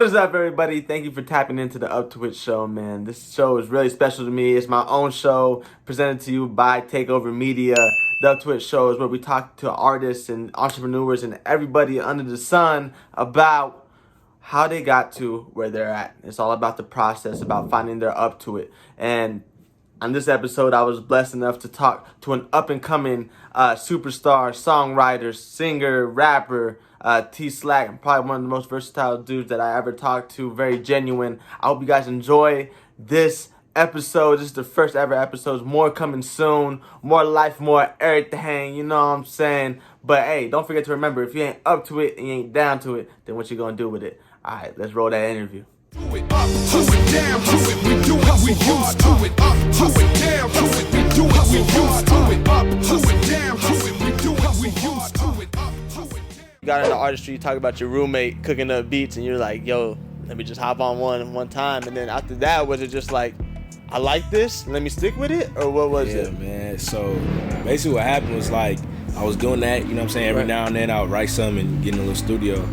What is up, everybody? Thank you for tapping into the Up to It show, man. This show is really special to me. It's my own show presented to you by Takeover Media. The Up to It show is where we talk to artists and entrepreneurs and everybody under the sun about how they got to where they're at. It's all about the process, about finding their up to it. And on this episode, I was blessed enough to talk to an up-and-coming superstar, songwriter, singer, rapper, T-Slack, probably one of the most versatile dudes that I ever talked to, very genuine. I hope you guys enjoy this episode. This is the first ever episode. More coming soon. More life, more everything, you know what I'm saying? But hey, don't forget to remember, if you ain't up to it and you ain't down to it, then what you gonna do with it? All right, let's roll that interview. Do it up, do it down, do it. We do what we used to it up, do it down, do it. We do what we used to it up, do it down, do it. We do what we used to it up, do it down. You got into artistry, you talk about your roommate cooking up beats, and you're like, yo, let me just hop on one time. And then after that, was it just like, I like this, let me stick with it? Or what was it? Yeah, man. So basically what happened was like, I was doing that, you know what I'm saying? Every now and then I would write something and get in a little studio.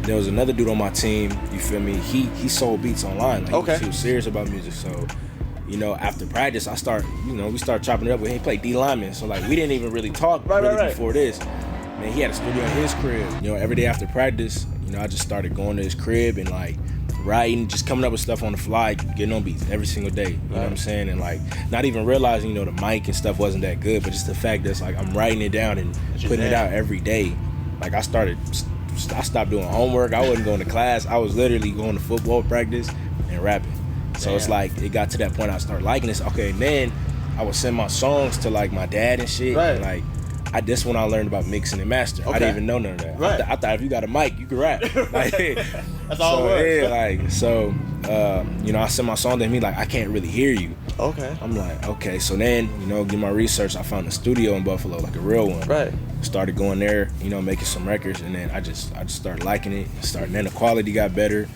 There was another dude on my team, you feel me? He sold beats online. Like, okay. He was serious about music. So, you know, after practice, we start chopping it up. He played D lineman. So, like, we didn't even really talk before this. Man, he had a studio in his crib. You know, every day after practice, you know, I just started going to his crib and, like, writing, just coming up with stuff on the fly, getting on beats every single day. You know what I'm saying? And, like, not even realizing, you know, the mic and stuff wasn't that good, but just the fact that it's like I'm writing it down and putting it out every day. Like, I stopped doing homework. I wasn't going to class. I was literally going to football practice and rapping. So it's like, it got to that point I started liking this. Okay, and then I would send my songs to like my dad and shit. Right. And like, this when I learned about mixing and mastering. Okay. I didn't even know none of that. Right. I thought if you got a mic, you could rap. Like, That's all it was. You know, I sent my song to him. He like, I can't really hear you. Okay. I'm like, okay. So then, you know, do my research. I found a studio in Buffalo, like a real one. Right. Started going there, you know, making some records, and then I just started liking it. Then the quality got better.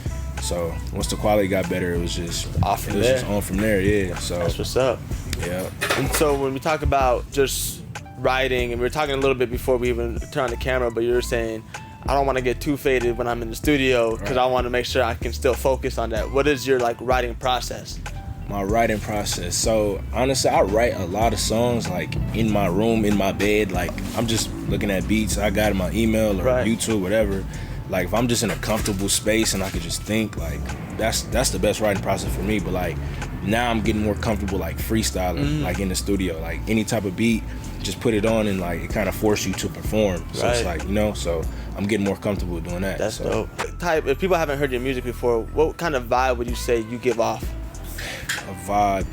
So once the quality got better, it was just off from there. Just on from there, yeah. So that's what's up. Yeah. And so when we talk about just writing, and we were talking a little bit before we even turned on the camera, but you were saying, I don't want to get too faded when I'm in the studio because I want to make sure I can still focus on that. What is your like writing process? My writing process. So honestly, I write a lot of songs like in my room, in my bed. Like I'm just looking at beats I got in my email or YouTube, whatever. Like if I'm just in a comfortable space and I could just think, like that's the best writing process for me. But like now I'm getting more comfortable like freestyling, like in the studio. Like any type of beat, just put it on and like it kind of forces you to perform. So it's like, you know, so I'm getting more comfortable doing that. That's dope. If people haven't heard your music before, what kind of vibe would you say you give off? A vibe.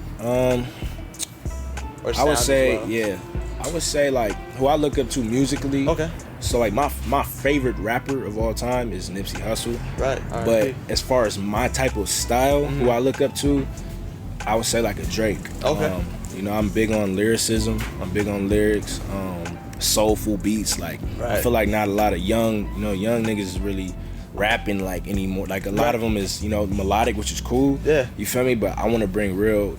I would say, I would say like who I look up to musically. Okay. So like my favorite rapper of all time is Nipsey Hussle. Right. But as far as my type of style, who I look up to, I would say like a Drake. Okay. You know, I'm big on lyricism. I'm big on lyrics. Soulful beats. Like I feel like not a lot of young niggas is really rapping like anymore. Like a lot of them is, you know, melodic, which is cool. Yeah. You feel me? But I want to bring real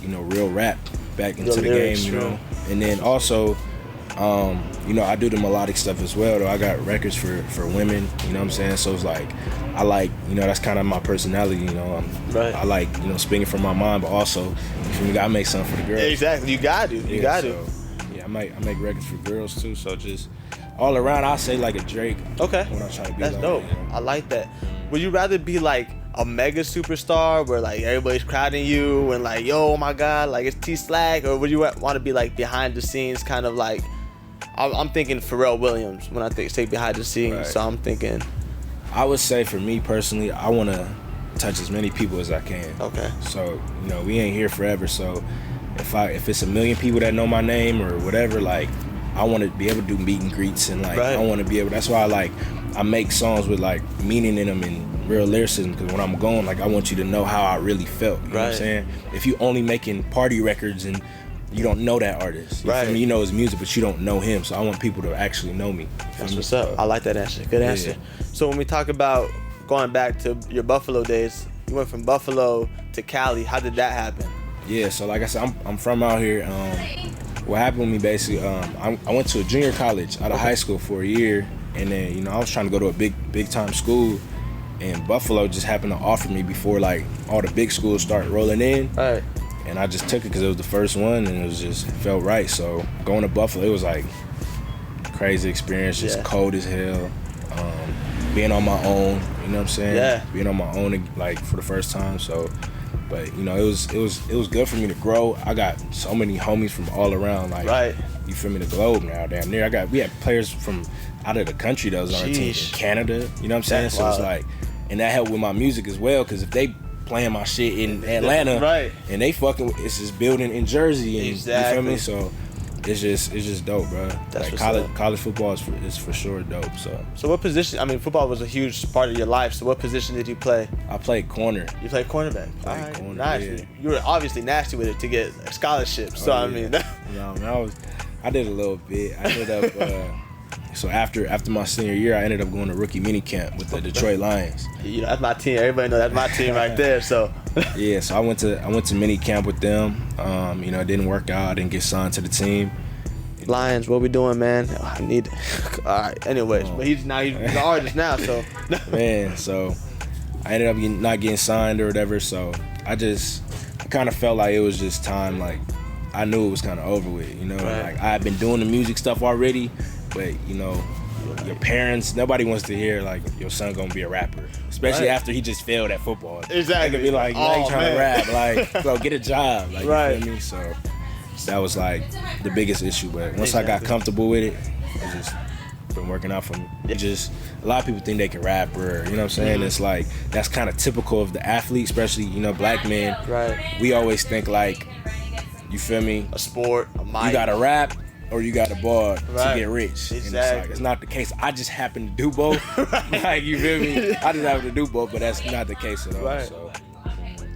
rap back into the game, you know. And then also, you know, I do the melodic stuff as well, though. I got records for women, you know what I'm saying? So it's like, I like, you know, that's kind of my personality, you know. I like, you know, speaking from my mind, but also, you feel me, gotta make something for the girls. Exactly, you got to. Yeah, I make records for girls too, so just all around, I'll say like a Drake. Okay. When I try to be that's like dope. That, you know? I like that. Would you rather be like a mega superstar where like everybody's crowding you and like, yo, oh my God, like it's T-Slack, or would you want to be like behind the scenes, kind of like, I'm thinking Pharrell Williams when I say behind the scenes, so I'm thinking. I would say for me personally, I want to touch as many people as I can. Okay. So, you know, we ain't here forever, so if it's a million people that know my name or whatever, like, I want to be able to do meet and greets and like, I want to be able, that's why I make songs with like meaning in them and real lyricism, because when I'm going, like, I want you to know how I really felt, you know what I'm saying? If you only making party records and you don't know that artist, you feel me? You know his music, but you don't know him, so I want people to actually know me. That's what's up. I like that answer. Good answer. So when we talk about going back to your Buffalo days, you went from Buffalo to Cali. How did that happen? Yeah, so like I said, I'm from out here. What happened with me basically, I went to a junior college out of high school for a year, and then, you know, I was trying to go to a big time school, And Buffalo just happened to offer me before like all the big schools start rolling in. Right. And I just took it because it was the first one, and it felt right. So going to Buffalo, it was like crazy experience, just cold as hell. Being on my own, you know what I'm saying? Yeah. Being on my own like for the first time. So, but you know, it was good for me to grow. I got so many homies from all around, like you feel me, the globe now, damn near. We had players from out of the country that was on our team, in Canada, you know what I'm saying? So it's like, and that helped with my music as well, because if they playing my shit in Atlanta, and they fucking, it's just building in Jersey, and you feel me? So it's just dope, bro. That's like college football is for sure dope. So what position? I mean, football was a huge part of your life. So what position did you play? I played corner. You played cornerback. All right, corner, nice. yeah. You were obviously nasty with it to get a scholarship. So I mean, I did a little bit. I ended up. So after my senior year, I ended up going to rookie mini camp with the Detroit Lions. You know, that's my team. Everybody knows that's my team right there. So yeah, so I went to mini camp with them. You know, it didn't work out. I didn't get signed to the team. Lions, what we doing, man? I need. All right. Anyways, but he's an artist now. So man, so I ended up not getting signed or whatever. So I kind of felt like it was just time. Like I knew it was kind of over with. You know, like I had been doing the music stuff already. But you know, your parents, nobody wants to hear like your son gonna be a rapper, especially after he just failed at football. Exactly. They could be like, you ain't trying to rap, like, bro, get a job, like, you feel me? So that was like the biggest issue. But once I got comfortable with it, it just been working out for me. It just, a lot of people think they can rap, or you know what I'm saying? It's like that's kind of typical of the athlete, especially black men. Right. We always think like, you feel me? A sport, a mic. You gotta rap, or you got a bar to get rich. Exactly. And it's like, it's not the case. I just happen to do both. Like, you feel me? I just happen to do both, but that's not the case at all.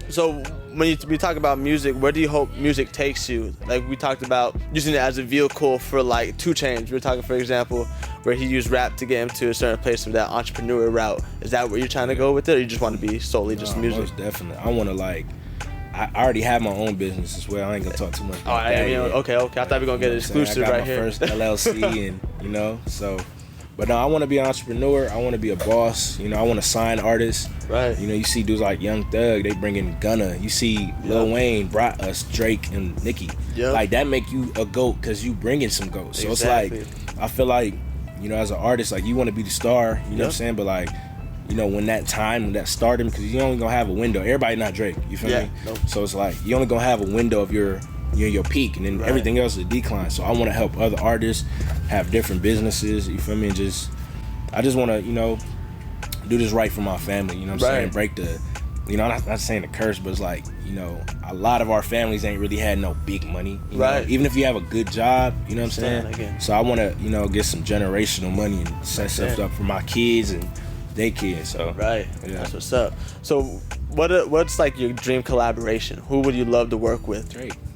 So when we talk about music, where do you hope music takes you? Like we talked about using it as a vehicle for like 2 Chainz. We were talking, for example, where he used rap to get him to a certain place of that entrepreneur route. Is that where you're trying to go with it, or you just want to be solely just music? Most definitely. I want to I already have my own business as well. I ain't gonna talk too much about that. Okay. I thought we were gonna get an exclusive right here. I got my first LLC, and so. But no, I want to be an entrepreneur. I want to be a boss. You know, I want to sign artists. Right. You know, you see dudes like Young Thug, they bring in Gunna. You see Lil Wayne brought us Drake and Nicki. Yep. Like that make you a GOAT because you bringing some GOATs. So it's like, I feel like, you know, as an artist, like you want to be the star. You know what I'm saying? But like, you know, when that stardom, because you only gonna have a window. Everybody not Drake. You feel me? Nope. So it's like you only gonna have a window of your peak, and then everything else is decline. So I want to help other artists have different businesses. You feel me? And I just want to, you know, do this right for my family. You know what I'm saying? Break the, you know, I'm not saying the curse, but it's like, you know, a lot of our families ain't really had no big money. You know? Even if you have a good job, you know what I'm saying? So I want to, you know, get some generational money and set stuff up for my kids and they kids. So that's what's up. So what's like your dream collaboration? Who would you love to work with?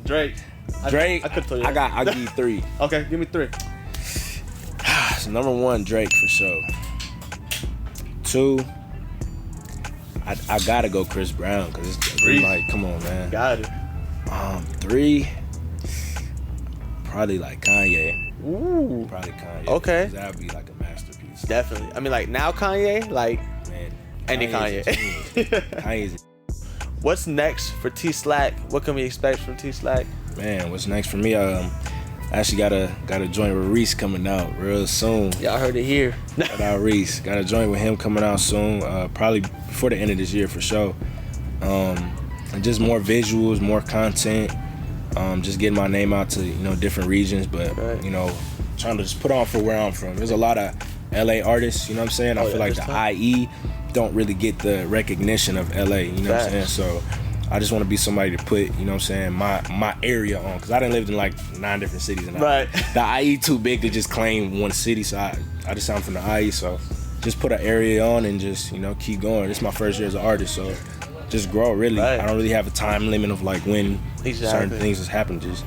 Drake. I could tell you. I'll give you 3. Okay, give me 3. So number 1, Drake for sure. 2, I gotta go Chris Brown because it's like, come on, man. Got it. 3, probably like Kanye. Ooh. Probably Kanye. Okay. That would be like a masterpiece. Definitely. I mean, like now Kanye, like man, any Kanye. Kanye's. What's next for T Slack? What can we expect from T Slack? Man, what's next for me? I actually got a joint with Reese coming out real soon. Y'all heard it here. Shout out Reese. Got a joint with him coming out soon. Probably before the end of this year for sure. And just more visuals, more content. Just getting my name out to, you know, different regions, but you know, trying to just put on for where I'm from. There's a lot of LA artists, you know what I'm saying? I feel like the IE don't really get the recognition of LA, you know what I'm saying? So I just want to be somebody to put, you know what I'm saying, my area on, because I done lived in like 9 different cities, and the IE too big to just claim one city, so I just sound from the IE, so just put an area on and just, you know, keep going. This is my first year as an artist, so just grow, really. I don't really have a time limit of like when certain things has happened. Just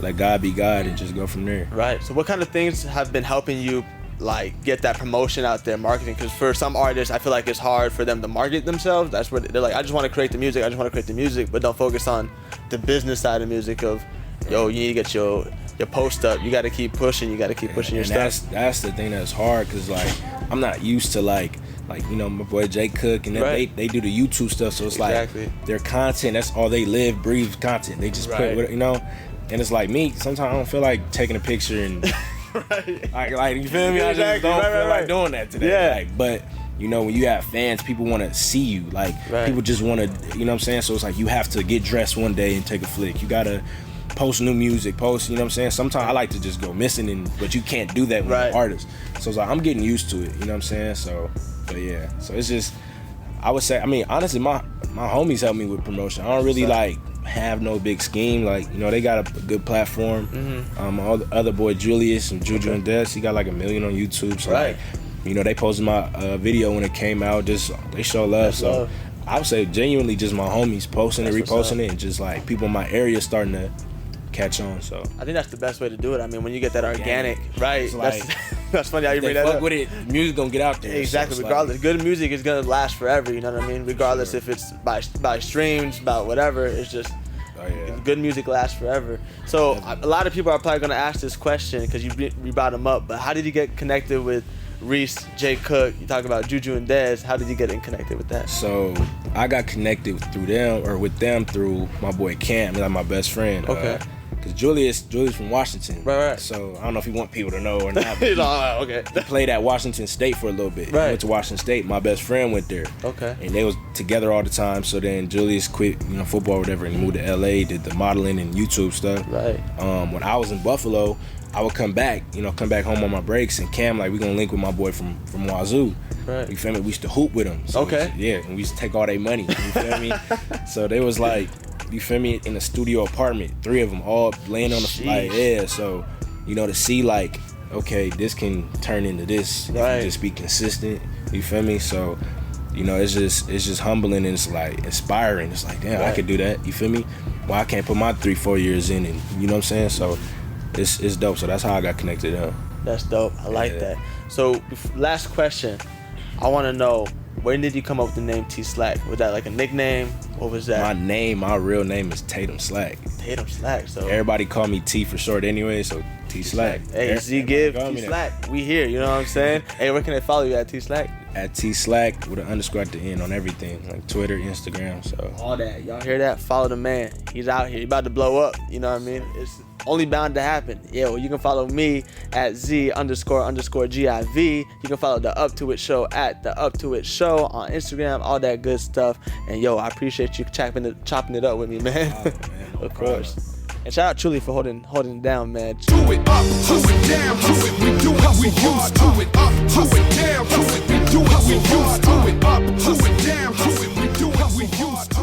let God be God and just go from there. Right. So what kind of things have been helping you like get that promotion out there, marketing? Because for some artists, I feel like it's hard for them to market themselves. That's what they're like, I just want to create the music, but don't focus on the business side of music of, yo, you need to get your post up. You got to keep pushing. You got to keep pushing your stuff. That's the thing that's hard, because like I'm not used to like like, you know, my boy Jay Cook, and then Right. they do the YouTube stuff, so it's Exactly. like their content, that's all they live, breathe content. They just Right. put, you know, and it's like me, sometimes I don't feel like taking a picture and Right. like you feel me? I just Exactly. don't Right, feel right, like right. doing that today. Yeah. Like, but you know, when you have fans, people want to see you. Like, Right. people just want to, you know what I'm saying? So it's like you have to get dressed one day and take a flick. You gotta post new music, post, you know what I'm saying? Sometimes I like to just go missing, but you can't do that when you're Right. an artist. So it's like I'm getting used to it, you know what I'm saying? So, but yeah, so it's just, I would say, I mean, honestly, my homies help me with promotion. I don't really like have no big scheme. Like, you know, they got a good platform. My other boy Julius and Juju and Des, he got like 1 million on YouTube. So Right. like, you know, they posted my video when it came out. Just they show love. That's So love. I would say genuinely just my homies posting and That's what's reposting it, and just like people in my area starting to catch on. So I think that's the best way to do it. I mean, when you get that organic, right? It's like, That's funny how you they bring that fuck up. with it, music gonna get out there. Exactly. So it's Regardless, good music is gonna last forever. You know what I mean? Regardless if it's by streams, about whatever. It's just Like, oh yeah. good music lasts forever. So a lot of people are probably gonna ask this question because you brought them up. But how did you get connected with Reese, Jay Cook? You talk about Juju and Dez. How did you get connected with that? So I got connected through them, or with them through my boy Cam, like my best friend. Okay. Cause Julius from Washington. Right. So I don't know if you want people to know or not. He's But all, okay. he played at Washington State for a little bit. Right. He went to Washington State. My best friend went there. Okay. And they was together all the time. So then Julius quit, you know, football or whatever, and moved to LA, did the modeling and YouTube stuff. Right. When I was in Buffalo, I would come back home on my breaks, and Cam, like, we gonna link with my boy from Wazoo. Right. You feel me? We used to hoop with him. So Okay. and we used to take all their money. You feel me? So they was like, you feel me, in a studio apartment, 3 of them all laying on the like, yeah. So, you know, to see like, okay, this can turn into this if Right. you just be consistent. You feel me? So, you know, it's just humbling, and it's like inspiring. It's like, damn, I Right. could do that. You feel me? Well, I can't put my 3-4 years in, and you know what I'm saying? So it's dope. So that's how I got connected up. That's dope. I like Yeah. that. So last question. I want to know, when did you come up with the name T Slack? Was that like a nickname? What was that? My real name is Tatum Slack. Tatum Slack. So Everybody call me T for short anyway, so T Slack. Hey, Z Give, T Slack. We here, you know what I'm saying? Hey, where can they follow you at T Slack? At T Slack with an underscore at the end on everything, like Twitter, Instagram. So All that. Y'all hear that? Follow the man. He's out here. He about to blow up. You know what I mean? It's only bound to happen. Yeah, well, you can follow me at Z__GIV. You can follow the Up To It Show at the Up To It Show on Instagram, all that good stuff. And yo, I appreciate you chopping it up with me, man. man, no Of course. And shout out Truly for holding it down, man. To it up, to it down, to it. We do how we used to it up, to it down, to it. We do how we used to it up, to it down, to it. We do how we used to.